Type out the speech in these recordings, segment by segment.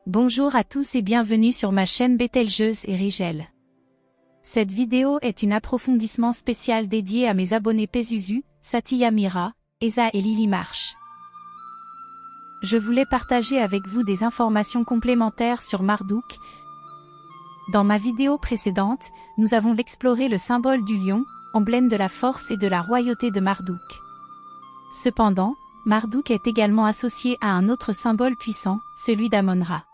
Bonjour à tous et bienvenue sur ma chaîne Bételgeuse et Rigel. Cette vidéo est un approfondissement spécial dédié à mes abonnés Pazuzu, Satya Mira, Esa et Lily Marsh. Je voulais partager avec vous des informations complémentaires sur Marduk. Dans ma vidéo précédente, nous avons exploré le symbole du lion, emblème de la force et de la royauté de Marduk. Cependant, Marduk est également associé à un autre symbole puissant, celui d'Amon-Ra.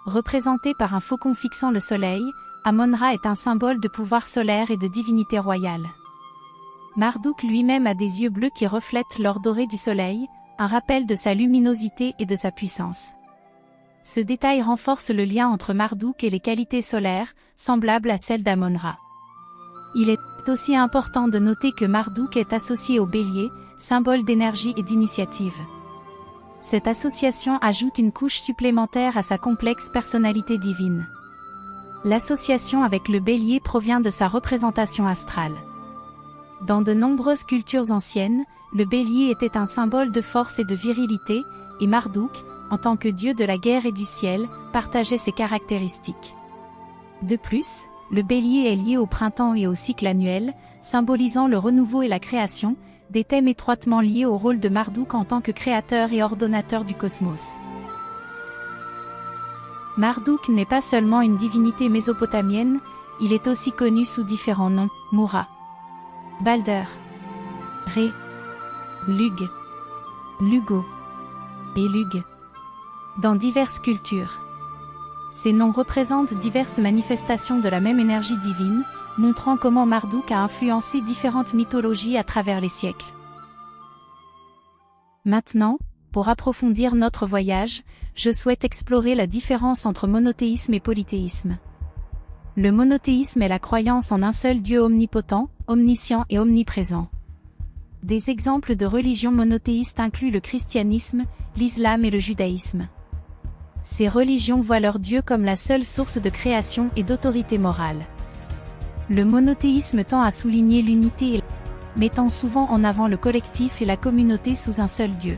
Représenté par un faucon fixant le soleil, Amon-Ra est un symbole de pouvoir solaire et de divinité royale. Marduk lui-même a des yeux bleus qui reflètent l'or doré du soleil, un rappel de sa luminosité et de sa puissance. Ce détail renforce le lien entre Marduk et les qualités solaires, semblables à celles d'Amon-Ra. Il est aussi important de noter que Marduk est associé au bélier, symbole d'énergie et d'initiative. Cette association ajoute une couche supplémentaire à sa complexe personnalité divine. L'association avec le bélier provient de sa représentation astrale. Dans de nombreuses cultures anciennes, le bélier était un symbole de force et de virilité, et Marduk, en tant que dieu de la guerre et du ciel, partageait ces caractéristiques. De plus, le bélier est lié au printemps et au cycle annuel, symbolisant le renouveau et la création, des thèmes étroitement liés au rôle de Marduk en tant que créateur et ordonnateur du cosmos. Marduk n'est pas seulement une divinité mésopotamienne, il est aussi connu sous différents noms, Mura, Balder, Ré, Lug, Lugo et Lug, dans diverses cultures. Ces noms représentent diverses manifestations de la même énergie divine, montrant comment Marduk a influencé différentes mythologies à travers les siècles. Maintenant, pour approfondir notre voyage, je souhaite explorer la différence entre monothéisme et polythéisme. Le monothéisme est la croyance en un seul Dieu omnipotent, omniscient et omniprésent. Des exemples de religions monothéistes incluent le christianisme, l'islam et le judaïsme. Ces religions voient leur Dieu comme la seule source de création et d'autorité morale. Le monothéisme tend à souligner l'unité mettant souvent en avant le collectif et la communauté sous un seul Dieu.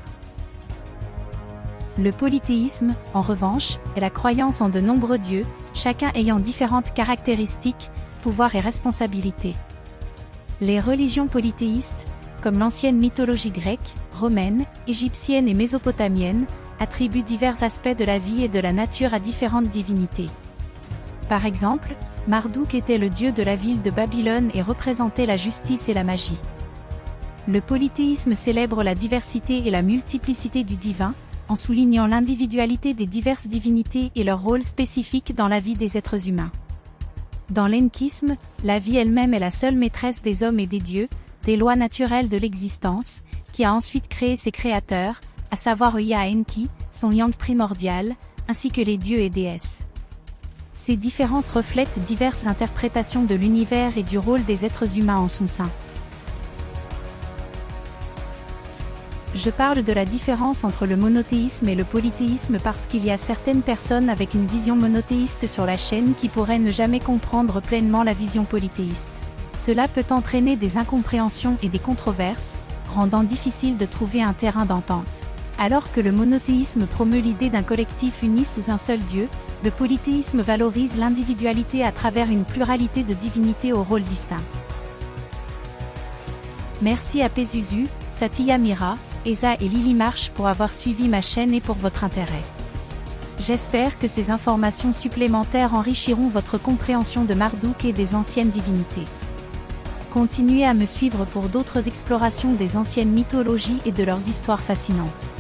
Le polythéisme, en revanche, est la croyance en de nombreux dieux, chacun ayant différentes caractéristiques, pouvoirs et responsabilités. Les religions polythéistes, comme l'ancienne mythologie grecque, romaine, égyptienne et mésopotamienne, attribuent divers aspects de la vie et de la nature à différentes divinités. Par exemple, Marduk était le dieu de la ville de Babylone et représentait la justice et la magie. Le polythéisme célèbre la diversité et la multiplicité du divin, en soulignant l'individualité des diverses divinités et leur rôle spécifique dans la vie des êtres humains. Dans l'enkisme, la vie elle-même est la seule maîtresse des hommes et des dieux, des lois naturelles de l'existence, qui a ensuite créé ses créateurs, à savoir Ea Enki, son yang primordial, ainsi que les dieux et déesses. Ces différences reflètent diverses interprétations de l'univers et du rôle des êtres humains en son sein. Je parle de la différence entre le monothéisme et le polythéisme parce qu'il y a certaines personnes avec une vision monothéiste sur la chaîne qui pourraient ne jamais comprendre pleinement la vision polythéiste. Cela peut entraîner des incompréhensions et des controverses, rendant difficile de trouver un terrain d'entente. Alors que le monothéisme promeut l'idée d'un collectif uni sous un seul Dieu, le polythéisme valorise l'individualité à travers une pluralité de divinités aux rôles distincts. Merci à Pazuzu, Satya Mira, Esa et Lily Marsh pour avoir suivi ma chaîne et pour votre intérêt. J'espère que ces informations supplémentaires enrichiront votre compréhension de Marduk et des anciennes divinités. Continuez à me suivre pour d'autres explorations des anciennes mythologies et de leurs histoires fascinantes.